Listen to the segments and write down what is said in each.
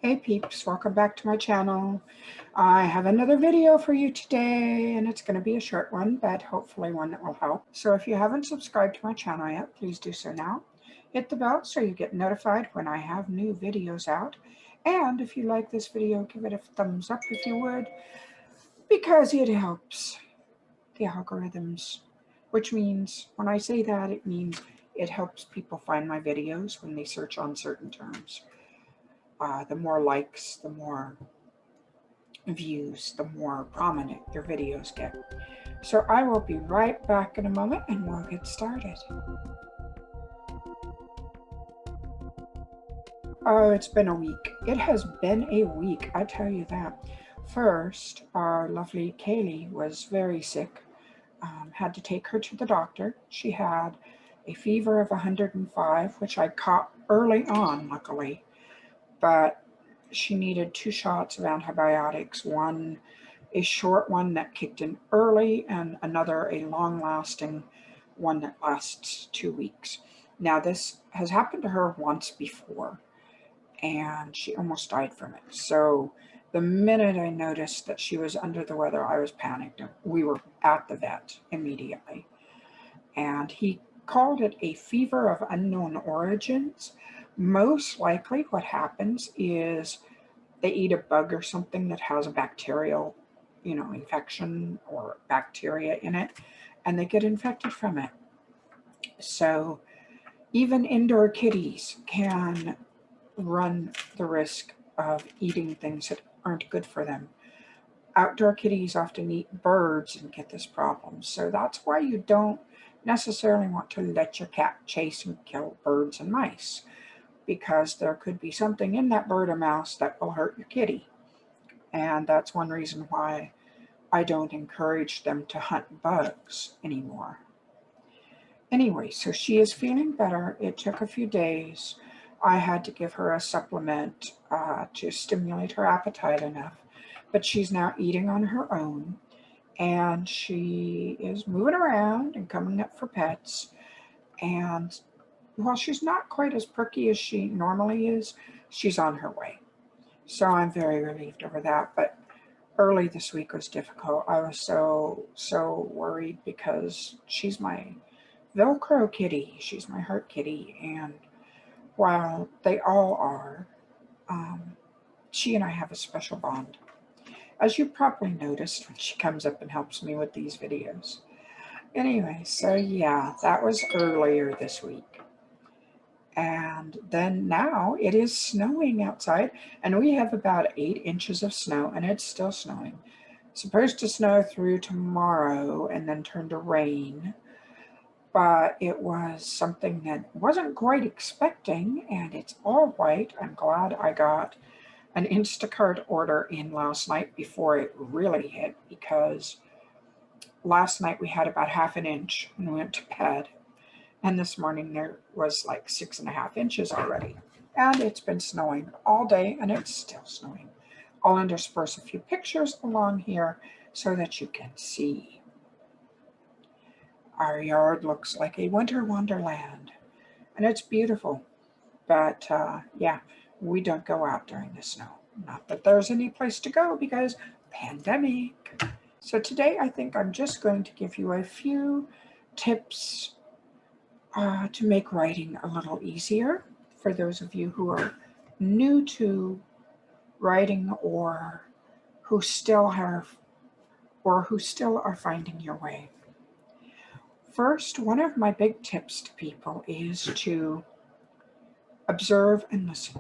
Hey peeps, welcome back to my channel. I have another video for you today, and it's going to be a short one, but hopefully one that will help. So if you haven't subscribed to my channel yet, please do so now. Hit the bell so you get notified when I have new videos out. And if you like this video, give it a thumbs up if you would, because it helps the algorithms. Which means, when I say that, it means it helps people find my videos when they search on certain terms. The more likes, the more views, the more prominent your videos get. So I will be right back in a moment and we'll get started. Oh, it's been a week. It has been a week, I tell you that. First, our lovely Caly was very sick. Had to take her to the doctor. She had a fever of 105, which I caught early on, luckily. But she needed 2 shots of antibiotics, one a short one that kicked in early and another a long-lasting one that lasts 2 weeks. Now this has happened to her once before and she almost died from it. So the minute I noticed that she was under the weather, I was panicked. We were at the vet immediately. And he called it a fever of unknown origins. Most likely what happens is they eat a bug or something that has a bacterial, infection or bacteria in it, and they get infected from it. So even indoor kitties can run the risk of eating things that aren't good for them. Outdoor kitties often eat birds and get this problem. So that's why you don't necessarily want to let your cat chase and kill birds and mice, because there could be something in that bird or mouse that will hurt your kitty. And that's one reason why I don't encourage them to hunt bugs anymore. Anyway, so she is feeling better. It took a few days. I had to give her a supplement to stimulate her appetite enough. But she's now eating on her own. And she is moving around and coming up for pets. And while she's not quite as perky as she normally is, she's on her way. So I'm very relieved over that. But early this week was difficult. I was so worried because she's my Velcro kitty. She's my heart kitty. And while they all are, she and I have a special bond, as you probably noticed when she comes up and helps me with these videos. Anyway, so yeah, that was earlier this week. And then now it is snowing outside, and we have about 8 inches of snow, and it's still snowing. It's supposed to snow through tomorrow and then turn to rain, but it was something that wasn't quite expecting, and it's all white. I'm glad I got an Instacart order in last night before it really hit, because last night we had about half an inch and we went to bed. And this morning there was like 6.5 inches already. And it's been snowing all day, and it's still snowing. I'll intersperse a few pictures along here so that you can see. Our yard looks like a winter wonderland, and it's beautiful. But yeah, we don't go out during the snow. Not that there's any place to go because pandemic. So today I think I'm just going to give you a few tips to make writing a little easier for those of you who are new to writing or who still are finding your way. First, one of my big tips to people is to observe and listen.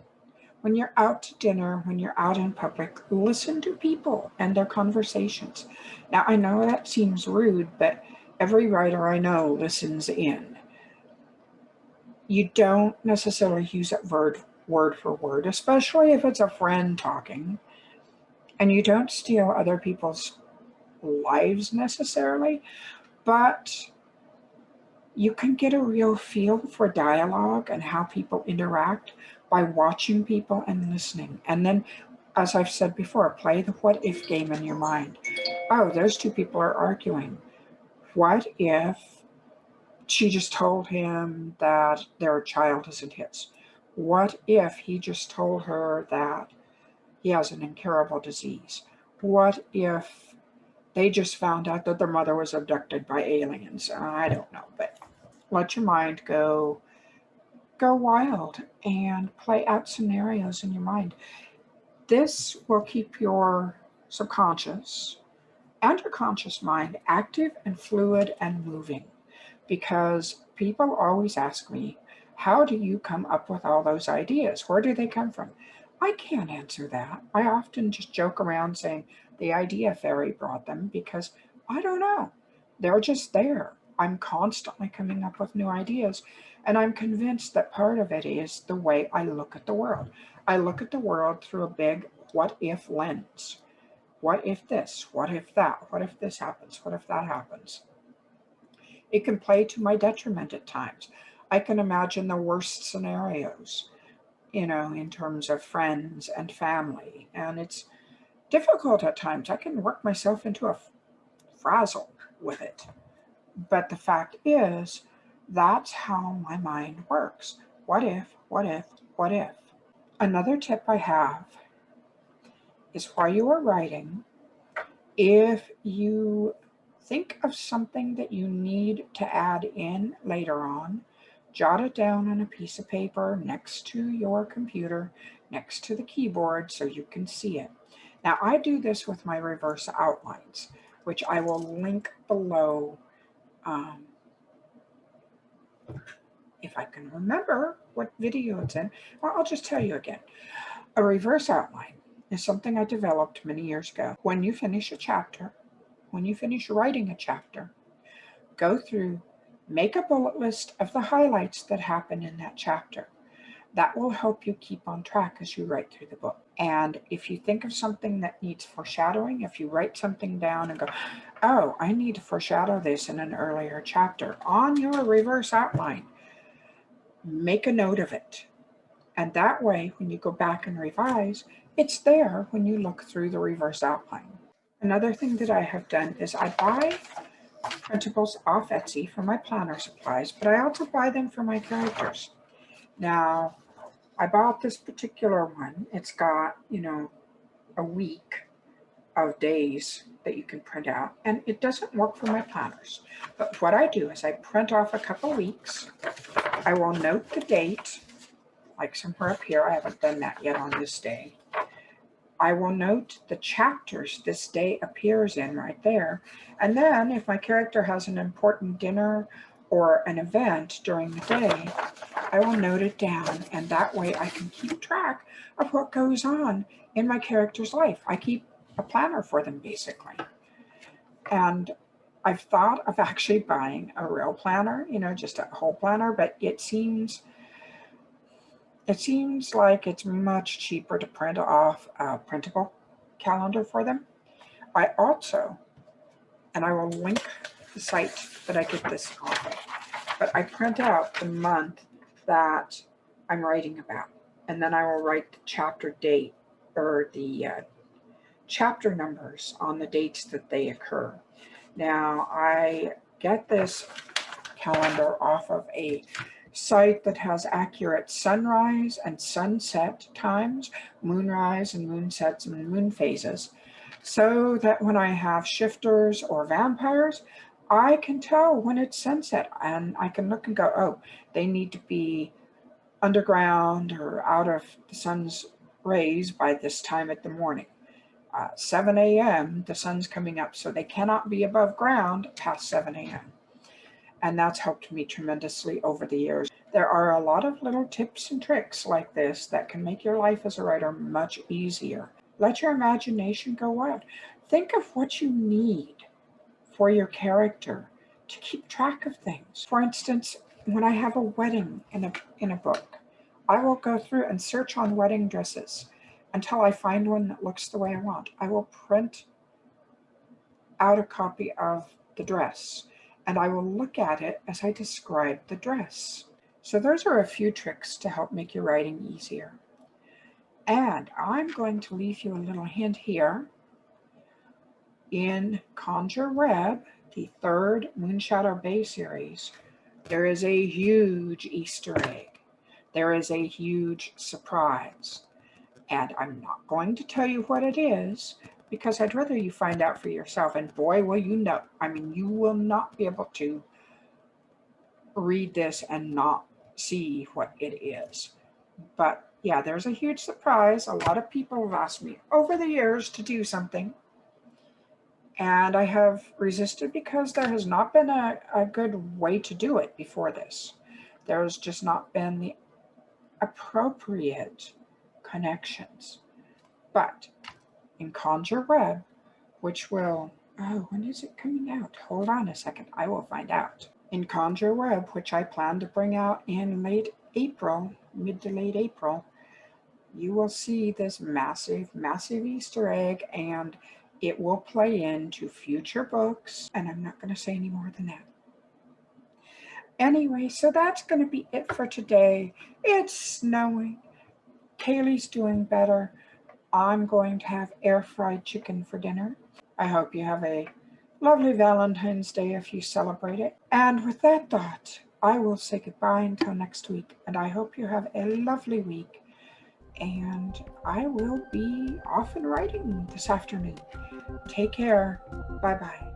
When you're out to dinner, when you're out in public, listen to people and their conversations. Now, I know that seems rude, but every writer I know listens in. You don't necessarily use it word for word, especially if it's a friend talking. And you don't steal other people's lives necessarily, but you can get a real feel for dialogue and how people interact by watching people and listening. And then, as I've said before, play the what if game in your mind. Oh, those two people are arguing. What if she just told him that their child isn't his? What if he just told her that he has an incurable disease? What if they just found out that their mother was abducted by aliens? I don't know, but let your mind go wild and play out scenarios in your mind. This will keep your subconscious and your conscious mind active and fluid and moving, because people always ask me, how do you come up with all those ideas? Where do they come from? I can't answer that. I often just joke around saying the idea fairy brought them, because I don't know. They're just there. I'm constantly coming up with new ideas, and I'm convinced that part of it is the way I look at the world. I look at the world through a big what if lens. What if this? What if that? What if this happens? What if that happens? It can play to my detriment at times. I can imagine the worst scenarios, in terms of friends and family. And it's difficult at times. I can work myself into a frazzle with it. But the fact is, that's how my mind works. What if, what if, what if? Another tip I have is, while you are writing, if you think of something that you need to add in later on, jot it down on a piece of paper next to your computer, next to the keyboard, so you can see it. Now, I do this with my reverse outlines, which I will link below, if I can remember what video it's in. Well, I'll just tell you again. A reverse outline is something I developed many years ago. When you finish a chapter, when you finish writing a chapter, go through, make a bullet list of the highlights that happen in that chapter. That will help you keep on track as you write through the book. And if you think of something that needs foreshadowing, if you write something down and go, oh, I need to foreshadow this in an earlier chapter, on your reverse outline, make a note of it. And that way, when you go back and revise, it's there when you look through the reverse outline. Another thing that I have done is I buy printables off Etsy for my planner supplies, but I also buy them for my characters. Now, I bought this particular one. It's got, a week of days that you can print out, and it doesn't work for my planners. But what I do is I print off a couple weeks. I will note the date, like somewhere up here. I haven't done that yet on this day. I will note the chapters this day appears in right there. And then if my character has an important dinner or an event during the day, I will note it down, and that way I can keep track of what goes on in my character's life. I keep a planner for them, basically. And I've thought of actually buying a real planner, just a whole planner, but it seems like it's much cheaper to print off a printable calendar for them. I also, and I will link the site that I get this off of, but I print out the month that I'm writing about, and then I will write the chapter date or the chapter numbers on the dates that they occur. Now, I get this calendar off of a site that has accurate sunrise and sunset times, moonrise and moonsets and moon phases, so that when I have shifters or vampires, I can tell when it's sunset, and I can look and go, oh, they need to be underground or out of the sun's rays by this time at the morning. 7 a.m., the sun's coming up, so they cannot be above ground past 7 a.m. And that's helped me tremendously over the years. There are a lot of little tips and tricks like this that can make your life as a writer much easier. Let your imagination go wild. Think of what you need for your character to keep track of things. For instance, when I have a wedding in a book, I will go through and search on wedding dresses until I find one that looks the way I want. I will print out a copy of the dress, and I will look at it as I describe the dress. So those are a few tricks to help make your writing easier. And I'm going to leave you a little hint here. In Conjure Web, the third Moonshadow Bay series, there is a huge Easter egg. There is a huge surprise. And I'm not going to tell you what it is because I'd rather you find out for yourself. And boy, will you know. I mean, you will not be able to read this and not see what it is. But yeah, there's a huge surprise. A lot of people have asked me over the years to do something, and I have resisted because there has not been a good way to do it before this. There's just not been the appropriate connections. But in Conjure Web, which will, oh, when is it coming out? Hold on a second, I will find out. In Conjure Web, which I plan to bring out in late April, mid to late April, you will see this massive, massive Easter egg, and it will play into future books, and I'm not going to say any more than that. Anyway, so that's going to be it for today. It's snowing. Caly's doing better. I'm going to have air-fried chicken for dinner. I hope you have a lovely Valentine's Day if you celebrate it. And with that thought, I will say goodbye until next week, and I hope you have a lovely week. And I will be off and writing this afternoon. Take care. Bye-bye.